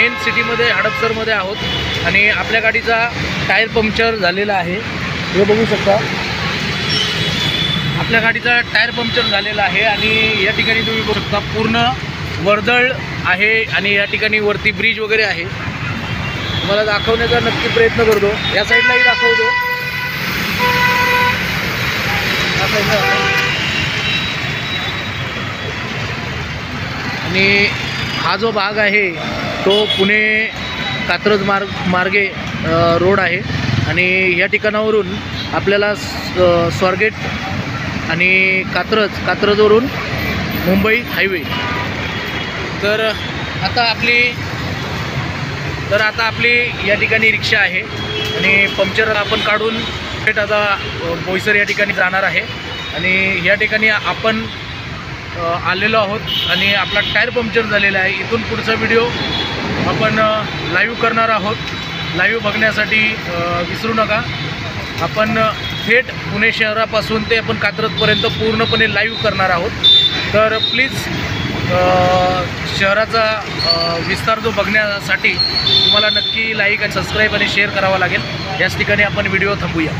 Main सिटीमध्ये हडपसरमध्ये आहोत आणि आपल्या गाडीचा टायर पंक्चर झालेला आहे। हे बघू शकता, आपल्या गाडीचा टायर पंक्चर झालेला आहे आणि या ठिकाणी तुम्ही बघू शकता पूर्ण वर्दळ आहे आणि या ठिकाणी वरती ब्रिज वगैरे आहे। तुम्हाला दाखवण्याचा नक्की प्रयत्न करतो, या साईडलाही दाखवतो, या साईडला। आणि हा जो भाग आहे तो पुणे कात्रज मार्गे रोड आहे आणि या ठिकाणावरून आपल्याला स्वारगेट आणि कात्रजवरून मुंबई हायवे। तर आता आपली या ठिकाणी रिक्षा आहे आणि पंक्चर आपण काढून थेट आता बोईसर या ठिकाणी जाणार आहे आणि या ठिकाणी आपण आलेलो आहोत आणि आपला टायर पंक्चर झालेला आहे। इथून पुढचा व्हिडिओ आपण लाईव्ह करणार आहोत। लाईव्ह बघण्यासाठी विसरू नका। आपण थेट पुणे शहरापासून ते आपण कात्रजपर्यंत पूर्णपणे लाईव्ह करणार आहोत। तर प्लीज शहराचा विस्तार जो बघण्यासाठी तुम्हाला नक्की लाईक आणि सबस्क्राईब आणि शेअर करावा लागेल। याच ठिकाणी आपण व्हिडिओ थांबूया।